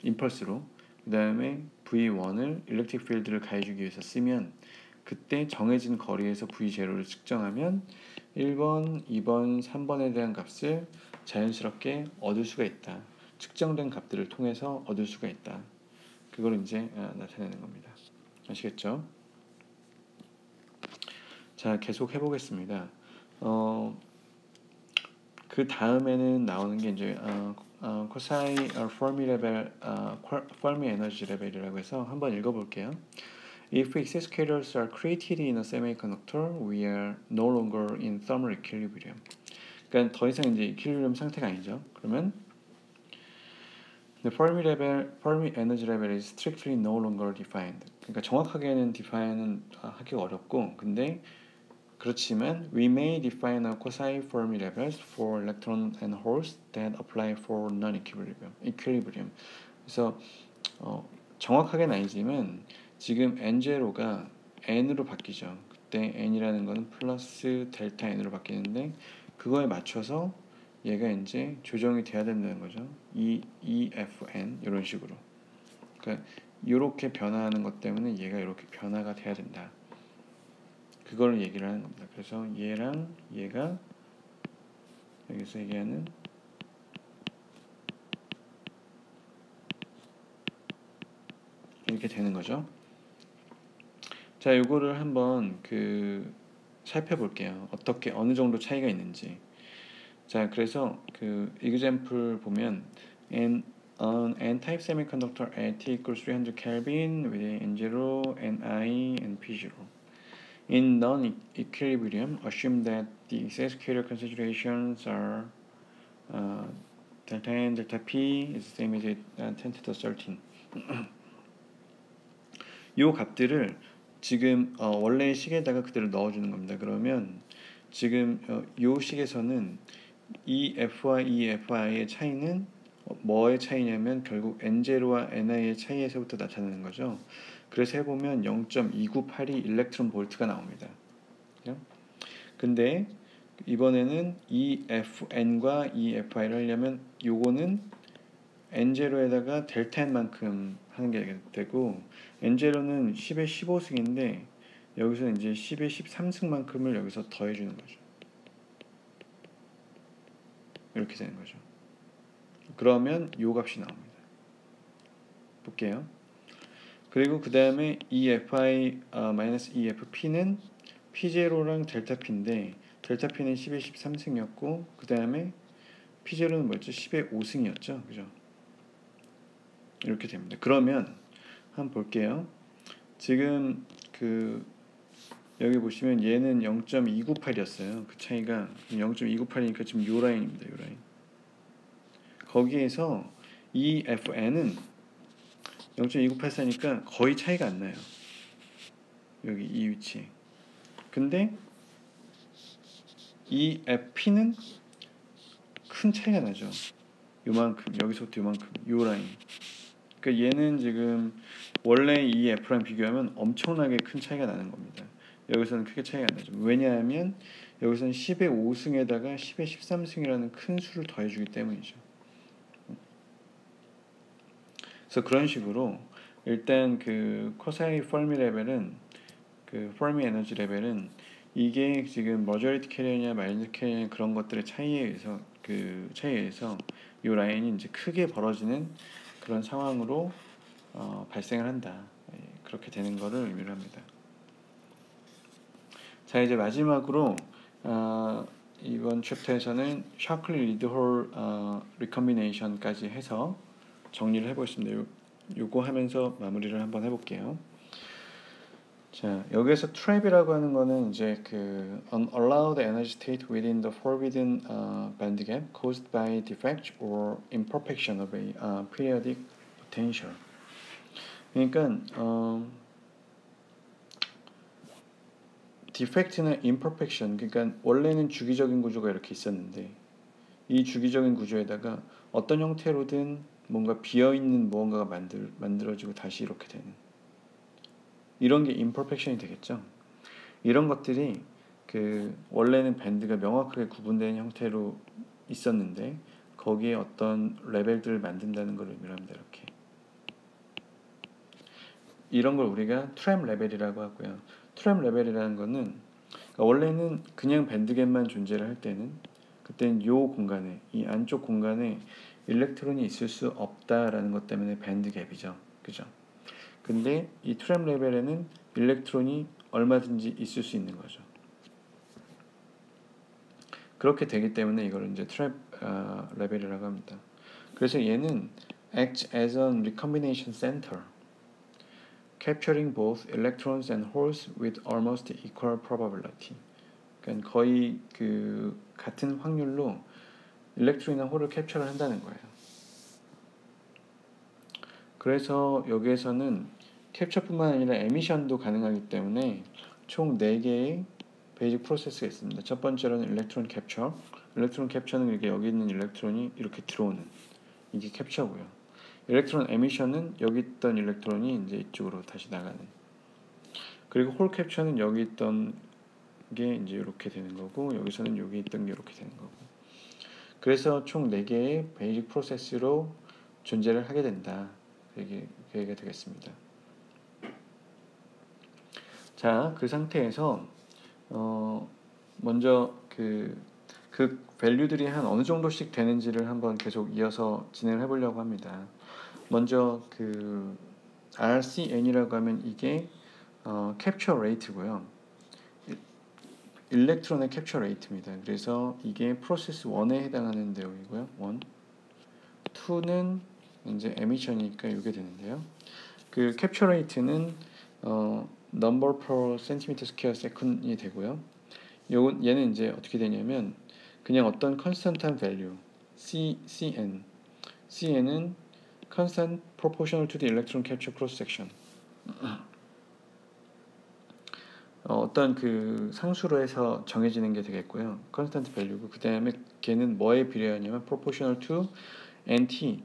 임펄스로, 그 다음에 V1을 일렉트릭 필드를 가해주기 위해서 쓰면 그때 정해진 거리에서 V0를 측정하면 1번, 2번, 3번에 대한 값을 자연스럽게 얻을 수가 있다. 측정된 값들을 통해서 얻을 수가 있다. 그걸 이제 나타내는 겁니다. 아시겠죠? 자, 계속 해보겠습니다. 그 다음에는 나오는 게 이제 코사이 퍼미 레벨, 퍼미 에너지 레벨이라고 해서 한번 읽어볼게요. If excitors are created in a semiconductor, we are no longer in thermal equilibrium. 그러니까 더 이상 이제 equilibrium 상태가 아니죠. 그러면 the Fermi energy level is strictly no longer defined. 그러니까 정확하게는 define은 하기가 어렵고, 근데 그렇지만 we may define a quasi-Fermi levels for electron and holes that apply for non-equilibrium. 그래서 정확하게는 아니지만 지금 n0가 n으로 바뀌죠. 그때 n이라는 거는 플러스 델타 n으로 바뀌는데 그거에 맞춰서 얘가 이제 조정이 돼야 된다는 거죠. EFN 이런 식으로. 그러니까 이렇게 변화하는 것 때문에 얘가 이렇게 변화가 돼야 된다. 그걸 얘기를 하는 겁니다. 그래서 얘랑 얘가 여기서 얘기하는 이렇게 되는 거죠. 자, 이거를 한번 살펴볼게요. 어떻게 어느 정도 차이가 있는지. 자, 그래서 example 보면 an n-type semiconductor at T equals 300 Kelvin with N0, Ni, and P0. In non-equilibrium, assume that the exascator concentrations are delta N, delta P is the same as 10 to the 13. 이 값들을 지금 원래의 식에다가 그대로 넣어주는 겁니다. 그러면 지금 이 식에서는 이 F와 이 Fi의 차이는 뭐의 차이냐면 결국 N0와 Ni의 차이에서부터 나타나는 거죠. 그래서 해보면 0.2982 일렉트론 볼트가 나옵니다. 근데 이번에는 이 FN과 이 FI를 하려면 요거는 N0에다가 델타 N만큼 하는 게 되고 N0는 10의 15승인데 여기서 이제 10의 13승만큼을 여기서 더해주는 거죠. 이렇게 되는 거죠. 그러면 요 값이 나옵니다. 볼게요. 그리고 그 다음에 EFI EFP는 P0랑 델타 P인데 델타 P는 10의 13승이었고 그 다음에 P0는 뭐였죠? 10의 5승이었죠. 그죠? 이렇게 됩니다. 그러면 한번 볼게요. 지금 여기 보시면 얘는 0.298이었어요. 그 차이가 0.298이니까 지금 요 라인입니다. 요 라인. 거기에서 EFN은 0.2984니까 거의 차이가 안 나요. 여기 이 위치에. 근데 EFP는 큰 차이가 나죠. 요만큼, 여기서부터 요만큼, 요 라인. 그러니까 얘는 지금 원래 이 F랑 비교하면 엄청나게 큰 차이가 나는 겁니다. 여기서는 크게 차이가 안 나죠. 왜냐하면 여기서는 10의 5승에다가 10의 13승이라는 큰 수를 더해주기 때문이죠. 그래서 그런 식으로 일단 코사이 퍼미 레벨은 퍼미 에너지 레벨은 이게 지금 머저리티 캐리어냐 마이너리티 캐리어냐 그런 것들의 차이에 의해서 이 라인이 이제 크게 벌어지는 그런 상황으로 발생을 한다. 그렇게 되는 것을 의미를 합니다. 자, 이제 마지막으로 이번 챕터에서는 샤클리 리드홀 리컴비네이션까지 해서 정리를 해보겠습니다. 요거 하면서 마무리를 한번 해볼게요. 자, 여기에서 trap이라고 하는 거는 이제 unallowed energy state within the forbidden band gap caused by defect or imperfection of a periodic potential. 그러니까 defect나 imperfection, 그러니까 원래는 주기적인 구조가 이렇게 있었는데 이 주기적인 구조에다가 어떤 형태로든 뭔가 비어있는 무언가가 만들어지고 다시 이렇게 되는 이런 게 imperfection이 되겠죠. 이런 것들이 원래는 밴드가 명확하게 구분된 형태로 있었는데 거기에 어떤 레벨들을 만든다는 걸 의미합니다. 이렇게 이런 걸 우리가 트램 레벨이라고 하고요. 트램 레벨이라는 거는 그러니까 원래는 그냥 밴드갭만 존재를 할 때는 그때는 요 공간에 이 안쪽 공간에 일렉트론이 있을 수 없다라는 것 때문에 밴드갭이죠. 그죠? 근데 이 트랩 레벨에는 일렉트론이 얼마든지 있을 수 있는 거죠. 그렇게 되기 때문에 이걸 이제 트랩 레벨이라고 합니다. 그래서 얘는 acts as an recombination center, capturing both electrons and holes with almost equal probability. 그러니까 거의 그 같은 확률로 일렉트론이나 홀을 캡처를 한다는 거예요. 그래서 여기에서는 캡처뿐만 아니라 에미션도 가능하기 때문에 총 4개의 베이직 프로세스가 있습니다. 첫 번째로는 일렉트론 캡처. 일렉트론 캡처는 이게 여기 있는 일렉트론이 이렇게 들어오는 이게 캡처고요. 일렉트론 에미션은 여기 있던 일렉트론이 이제 이쪽으로 다시 나가는. 그리고 홀 캡처는 여기 있던 게 이제 이렇게 되는 거고 여기서는 여기 있던 게 이렇게 되는 거고. 그래서 총 4개의 베이직 프로세스로 존재를 하게 된다. 이게 되겠습니다. 자, 그 상태에서 먼저 그 밸류들이 한 어느 정도씩 되는지를 한번 계속 이어서 진행을 해보려고 합니다. 먼저 그 RCN이라고 하면 이게 캡처 레이트고요. 일렉트론의 캡처 레이트입니다. 그래서 이게 프로세스 1에 해당하는 내용이고요. 1, 2는 이제 에미션이니까 이게 되는데요. 그 캡처 레이트는 number per centimeter square second이 되고요. 얘는 이제 어떻게 되냐면 그냥 어떤 constant한 value CN은 constant proportional to the electron capture cross section. 어떤 그 상수로 해서 정해지는 게 되겠고요. constant value고 그 다음에 걔는 뭐에 비례하냐면 proportional to NT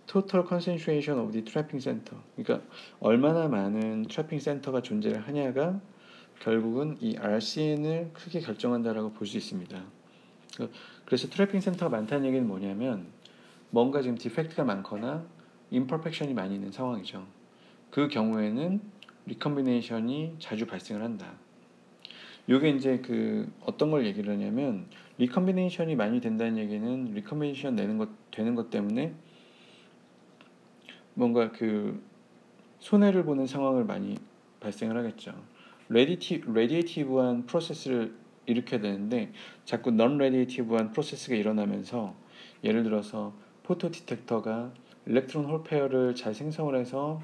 total concentration of the trapping center. 그러니까 얼마나 많은 트래핑 센터가 존재를 하냐가 결국은 이 RCN을 크게 결정한다라고 볼 수 있습니다. 그래서 트래핑 센터가 많다는 얘기는 뭐냐면 뭔가 지금 디펙트가 많거나 임퍼펙션이 많이 있는 상황이죠. 그 경우에는 리컴비네이션이 자주 발생을 한다. 요게 이제 그 어떤 걸 얘기를 하냐면 리컴비네이션이 많이 된다는 얘기는 리컴비네이션 되는 것 때문에 뭔가 그 손해를 보는 상황을 많이 발생을 하겠죠. 레디에이티브한 프로세스를 일으켜야 되는데 자꾸 넌 레디에이티브한 프로세스가 일어나면서 예를 들어서 포토 디텍터가 일렉트론 홀 페어를 잘 생성을 해서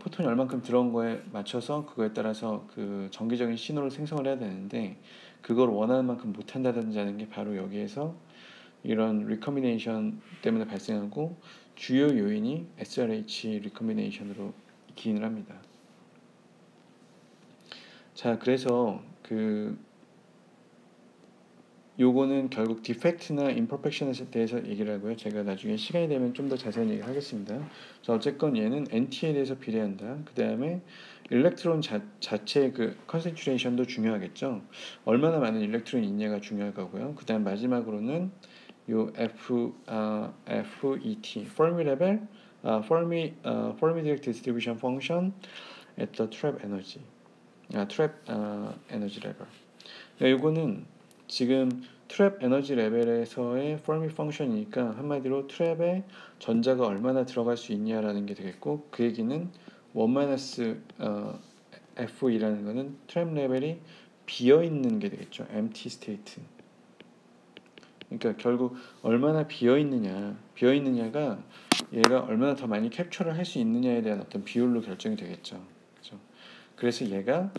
포톤이 얼만큼 들어온 거에 맞춰서 그거에 따라서 그 정기적인 신호를 생성을 해야 되는데 그걸 원하는 만큼 못 한다든지 하는 게 바로 여기에서 이런 리컴비네이션 때문에 발생하고 주요 요인이 SRH 리컴비네이션으로 기인을 합니다. 자, 그래서 그 요거는 결국 디펙트나 임퍼펙션에 대해서 얘기를 하고요. 제가 나중에 시간이 되면 좀 더 자세히 얘기를 하겠습니다. 자, 어쨌건 얘는 NT에 대해서 비례한다. 그 다음에 일렉트론 자체의 그 컨센트레이션도 중요하겠죠. 얼마나 많은 일렉트론이 있냐가 중요할 거고요. 그 다음 마지막으로는 요 FET, Fermi Level, Fermi Direct Distribution Function at the Trap Energy, Trap Energy Level. 요거는 지금 트랩 에너지 레벨에서의 퍼미 펑션이니까 한마디로 트랩에 전자가 얼마나 들어갈 수 있냐라는 게 되겠고 그 얘기는 1-F이라는 거는 트랩 레벨이 비어있는 게 되겠죠. empty state. 그러니까 결국 얼마나 비어있느냐가 얘가 얼마나 더 많이 캡처를 할 수 있느냐에 대한 어떤 비율로 결정이 되겠죠. 그렇죠? 그래서 얘가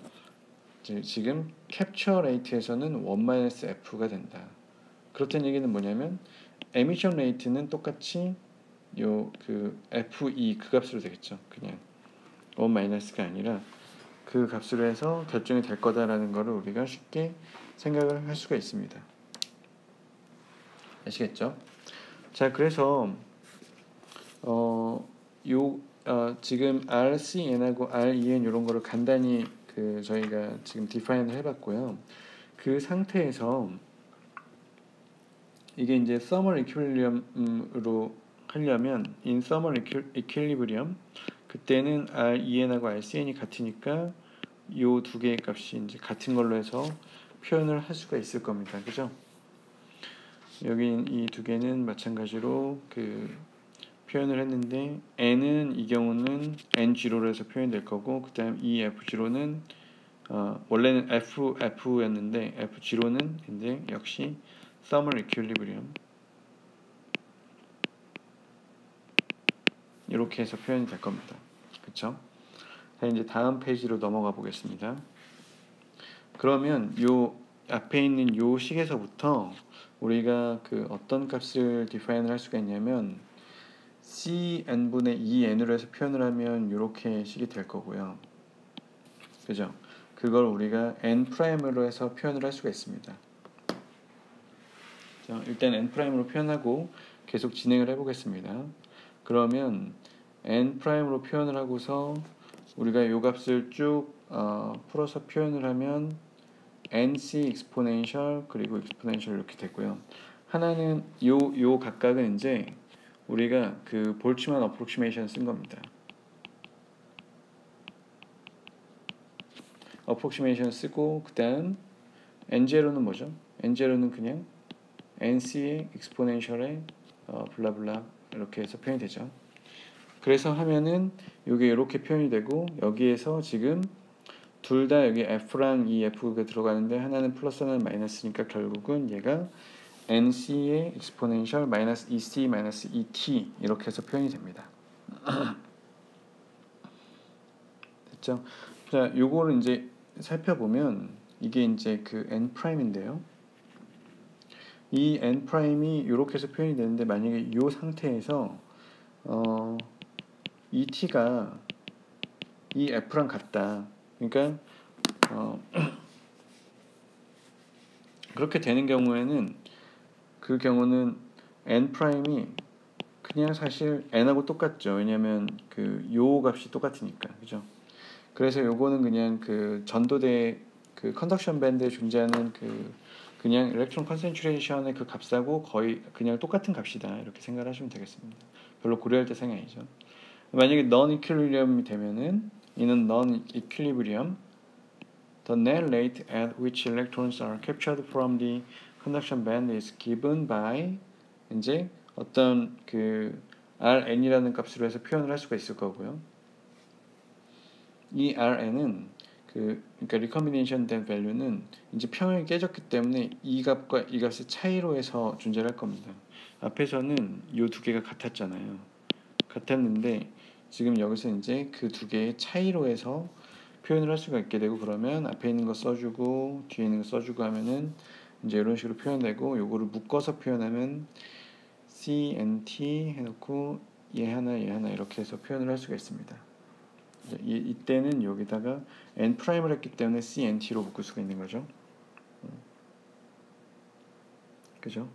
지금 캡처 레이트에서는 1-F가 된다. 그렇다는 얘기는 뭐냐면 에미션 레이트는 똑같이 요 그 FE 그 값으로 되겠죠. 그냥 1-가 아니라 그 값으로 해서 결정이 될 거다라는 거를 우리가 쉽게 생각을 할 수가 있습니다. 아시겠죠? 자, 그래서 지금 RCN하고 REN 이런 거를 간단히 그 저희가 지금 디파인을 해봤고요. 그 상태에서 이게 이제 thermal equilibrium으로 하려면 in thermal equilibrium 그때는 REN하고 RCN이 같으니까 요 두 개의 값이 이제 같은 걸로 해서 표현을 할 수가 있을 겁니다. 그죠? 여기 이 두 개는 마찬가지로 그 표현을 했는데 n은 이 경우는 n0로 해서 표현될 거고, 그 다음 이 f0는 원래는 f였는데 f0는 이제 역시 thermal equilibrium 이렇게 해서 표현이 될 겁니다. 그쵸? 자, 이제 다음 페이지로 넘어가 보겠습니다. 그러면 요 앞에 있는 요 식에서부터 우리가 그 어떤 값을 디파인을 할 수가 있냐면 cn분의 2n으로 해서 표현을 하면 이렇게 식이 될 거고요. 그죠? 그걸 우리가 n''으로 해서 표현을 할 수가 있습니다. 자, 일단 n''으로 표현하고 계속 진행을 해보겠습니다. 그러면 n''으로 표현을 하고서 우리가 요 값을 쭉 풀어서 표현을 하면 nc exponential 그리고 exponential 이렇게 되고요. 하나는 요 각각은 이제 우리가 그 볼츠만 어프로크시메이션 쓴 겁니다. 어프로크시메이션 쓰고 그다음 n0는 뭐죠? n0는 그냥 nc의 exponential의 블라블라 이렇게 해서 표현이 되죠. 그래서 하면은 이게 이렇게 표현이 되고, 여기에서 지금 둘 다 여기 f랑 이 f가 들어가는데 하나는 플러스 하나는 마이너스니까 결국은 얘가 nc의 exponential 마이너스 ec 마이너스 et 이렇게 해서 표현이 됩니다. 됐죠? 자, 요거를 이제 살펴보면 이게 이제 그 n''인데요. 이 n''이 이렇게 해서 표현이 되는데, 만약에 이 상태에서 et가 이 f랑 같다. 그러니까 그렇게 되는 경우에는 그 경우는 n''이 그냥 사실 n하고 똑같죠. 왜냐하면 그 요 값이 똑같으니까, 그죠? 그래서 요거는 그냥 그 전도대 그 컨덕션 밴드에 존재하는 그 그냥 일렉트론 컨센트레이션의 그 값하고 거의 그냥 똑같은 값이다 이렇게 생각을 하시면 되겠습니다. 별로 고려할 때 생각이 아니죠. 만약에 non-equilibrium이 되면은 이는 non-equilibrium the net rate at which electrons are captured from the conduction band is given by 이제 어떤 그 Rn이라는 값으로 해서 표현을 할 수가 있을 거고요. 이 Rn은 그러니까 리컴비네이션 된 밸류는 이제 평형이 깨졌기 때문에 이 값과 이 값의 차이로 해서 존재를 할 겁니다. 앞에서는 이 두 개가 같았잖아요. 같았는데 지금 여기서 이제 그 두 개의 차이로 해서 표현을 할 수가 있게 되고, 그러면 앞에 있는 거 써주고 뒤에 있는 거 써주고 하면은 이제 이런 식으로 표현되고, 요거를 묶어서 표현하면 CNT 해놓고 얘 하나 이렇게 해서 표현을 할 수가 있습니다. 이때는 여기다가 n''을 했기 때문에 CNT로 묶을 수가 있는 거죠. 그죠?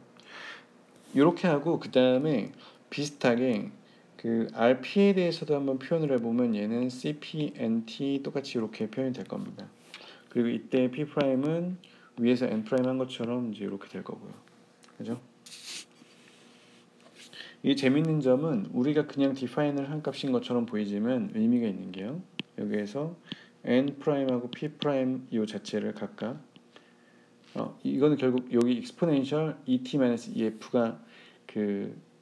이렇게 하고 그 다음에 비슷하게 그 RP에 대해서도 한번 표현을 해보면 얘는 CPNT 똑같이 이렇게 표현이 될 겁니다. 그리고 이때 P'은 위에서 N' 한 것처럼 이제 이렇게 될 거고요. 그죠? 이 재밌는 점은 우리가 그냥 디파인을 한 값인 것처럼 보이지만 의미가 있는 게요. 여기에서 N'하고 P' 이 자체를 각각 이거는 결국 여기 exponential et-ef가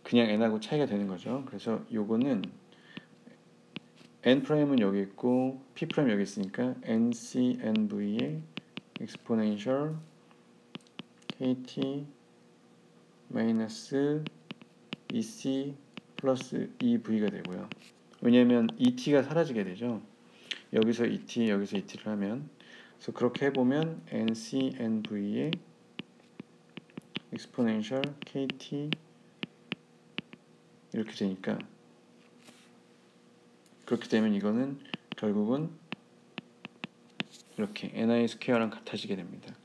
그냥 n하고 차이가 되는 거죠. 그래서 요거는 n''은 여기 있고 p' 여기 있으니까 ncnv의 exponential kt 마이너스 ec 플러스 ev가 되고요. 왜냐하면 et가 사라지게 되죠. 여기서 여기서 et를 하면, 그래서 그렇게 해보면 ncnv의 exponential kt 이렇게 되니까, 그렇게 되면 이거는 결국은 이렇게 ni 스퀘어랑 같아지게 됩니다.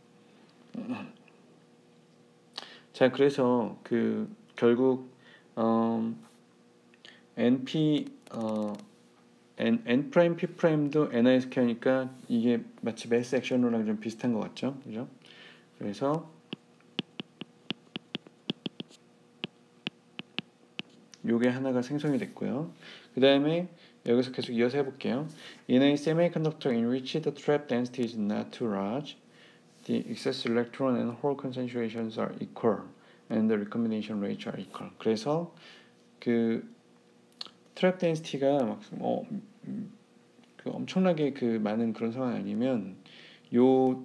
자, 그래서 결국 np n 프라임 p 프라임도 ni 스퀘어니까 이게 마치 매스 액션로랑 좀 비슷한 것 같죠, 그죠? 그래서 요게 하나가 생성이 됐고요. 그 다음에 여기서 계속 이어서 해볼게요. In a semiconductor in which the trap density is not too large, the excess electron and hole concentrations are equal, and the recombination rates are equal. 그래서 그 트랩 덴시티가 막 그 엄청나게 그 많은 그런 상황이 아니면 요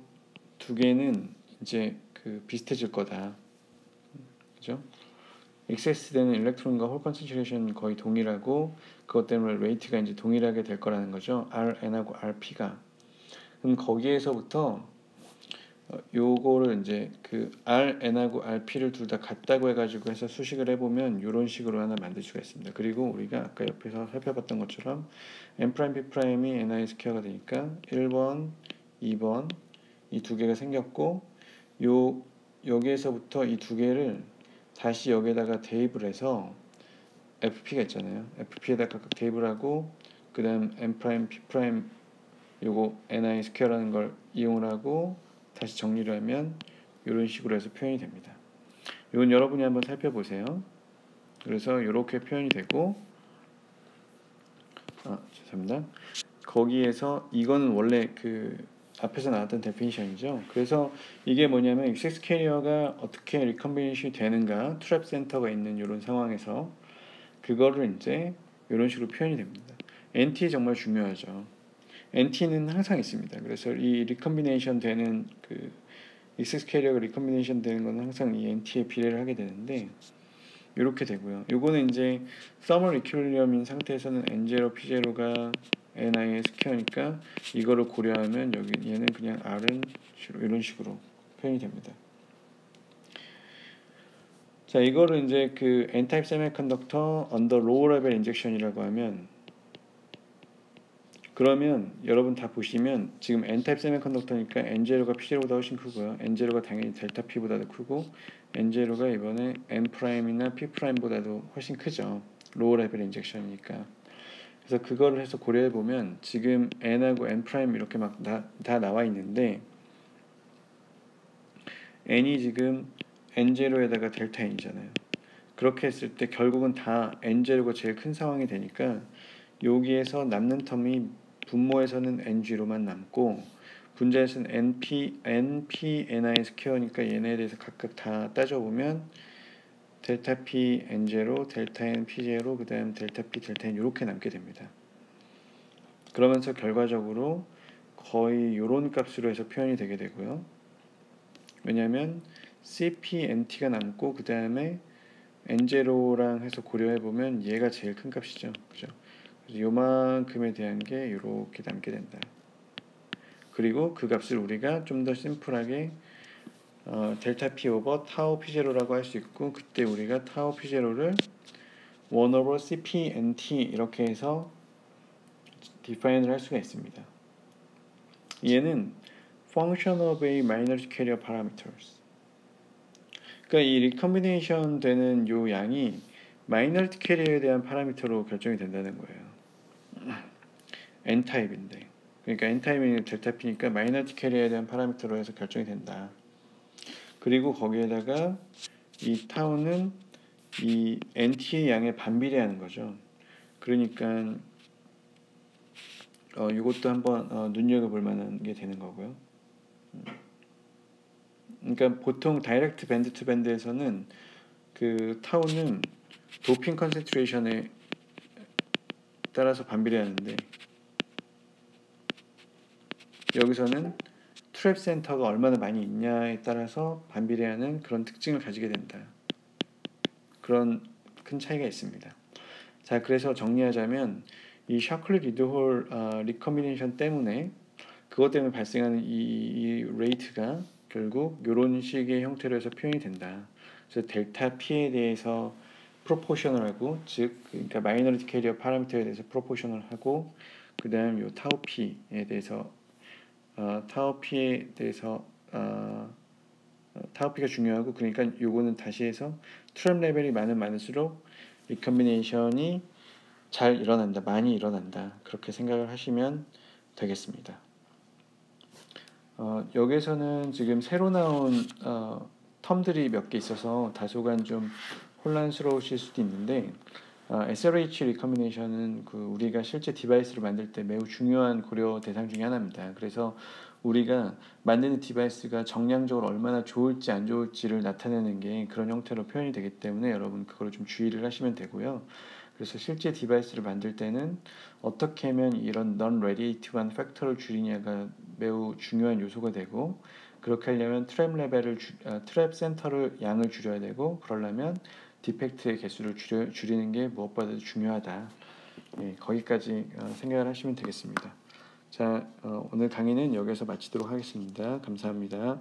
두 개는 이제 그 비슷해질 거다. 그죠? 액세스되는 일렉트론과 홀 컨센트레이션 거의 동일하고 그것 때문에 레이트가 이제 동일하게 될 거라는 거죠. Rn하고 Rp가. 그럼 거기에서부터 요거를 이제 그 Rn하고 Rp를 둘 다 같다고 해가지고 해서 수식을 해보면 이런 식으로 하나 만들 수가 있습니다. 그리고 우리가 아까 옆에서 살펴봤던 것처럼 n', p'이 ni 스퀘어가 되니까 1번, 2번 이 두 개가 생겼고 여기에서부터 이 두 개를 다시 여기에다가 대입을 해서 fp가 있잖아요. fp에다 각각 대입을 하고 그 다음 n', p' 요거 ni 스퀘어라는 걸 이용을 하고 다시 정리를 하면 이런 식으로 해서 표현이 됩니다. 이건 여러분이 한번 살펴보세요. 그래서 이렇게 표현이 되고 죄송합니다. 거기에서 이거는 원래 그 앞에서 나왔던 데피니션이죠. 그래서 이게 뭐냐면 excess 캐리어가 어떻게 리컴비네이션이 되는가, 트랩 센터가 있는 이런 상황에서 그거를 이제 이런 식으로 표현이 됩니다. NT 정말 중요하죠. NT는 항상 있습니다. 그래서 이 리컴비네이션 되는 그 excess 캐리어가 리컴비네이션 되는 건 항상 이 NT에 비례를 하게 되는데 이렇게 되고요. 요거는 이제 서멀 이퀄리엄인 상태에서는 N0, P0가 NI의 스퀘어니까 이거를 고려하면 여기 얘는 그냥 R은 이런 식으로 표현이 됩니다. 자, 이거를 이제 그 N-type semiconductor under low level injection이라고 하면 그러면 여러분 다 보시면 지금 N-type semiconductor니까 N0가 P0보다 훨씬 크고요. N0가 당연히 델타 P보다도 크고 N0가 이번에 N'이나 P'보다도 훨씬 크죠. 로우 레벨 인젝션이니까. 그래서 그거를 해서 고려해 보면 지금 N하고 N' 이렇게 막 다 나와 있는데 N이 지금 N0에다가 델타 N이잖아요. 그렇게 했을 때 결국은 다 N0가 제일 큰 상황이 되니까 여기에서 남는 텀이 분모에서는 NG로만 남고 분자에서는 NP, NI 스퀘어니까 얘네에 대해서 각각 다 따져보면 델타 P N0, 델타 N P0, 그 다음 델타 P, 델타 N 이렇게 남게 됩니다. 그러면서 결과적으로 거의 이런 값으로 해서 표현이 되게 되고요. 왜냐하면 CP, NT가 남고 그 다음에 N0랑 해서 고려해보면 얘가 제일 큰 값이죠. 그죠? 그래서 요만큼에 대한 게 이렇게 남게 된다. 그리고 그 값을 우리가 좀 더 심플하게 델타 P 오버 타우 P0라고 할 수 있고 그때 우리가 타우 P0를 1 over CP NT 이렇게 해서 디파인을 할 수가 있습니다. 얘는 function of a minority carrier parameters. 그러니까 이 리컴비네이션 되는 요 양이 마이너리티 캐리어에 대한 파라미터로 결정이 된다는 거예요. N타입인데 그러니까 N타입이 델타 P니까 마이너리티 캐리어에 대한 파라미터로 해서 결정이 된다. 그리고 거기에다가 이 타우는 이 NT의 양에 반비례하는 거죠. 그러니까 이것도 한번 눈여겨볼 만한 게 되는 거고요. 그러니까 보통 다이렉트 밴드 투 밴드에서는 그 타우는 도핑 컨센트레이션에 따라서 반비례하는데 여기서는 트랩 센터가 얼마나 많이 있냐에 따라서 반비례하는 그런 특징을 가지게 된다. 그런 큰 차이가 있습니다. 자, 그래서 정리하자면 이 샤클리 리드홀 리컴비네이션 때문에 그것 때문에 발생하는 이 레이트가 결국 이런 식의 형태로 해서 표현이 된다. 그래서 델타 P에 대해서 프로포셔널하고 즉 그러니까 마이너리티 캐리어 파라미터에 대해서 프로포셔널하고 그 다음 요 타우 P에 대해서 타우 P에 대해서 타우 P가 중요하고 그러니까 요거는 다시 해서 트랩 레벨이 많을수록 리컴비네이션이 잘 일어난다, 많이 일어난다 그렇게 생각을 하시면 되겠습니다. 여기서는 지금 새로 나온 텀들이 몇 개 있어서 다소간 좀 혼란스러우실 수도 있는데 SRH 리커미네이션은 그 우리가 실제 디바이스를 만들 때 매우 중요한 고려 대상 중에 하나입니다. 그래서 우리가 만드는 디바이스가 정량적으로 얼마나 좋을지 안 좋을지를 나타내는 게 그런 형태로 표현이 되기 때문에 여러분 그걸 좀 주의를 하시면 되고요. 그래서 실제 디바이스를 만들 때는 어떻게 하면 이런 non-radiative한 팩터를 줄이냐가 매우 중요한 요소가 되고, 그렇게 하려면 트랩 센터를 양을 줄여야 되고, 그러려면 디펙트의 개수를 줄이는 게 무엇보다도 중요하다. 예, 거기까지 생각을 하시면 되겠습니다. 자, 오늘 강의는 여기서 마치도록 하겠습니다. 감사합니다.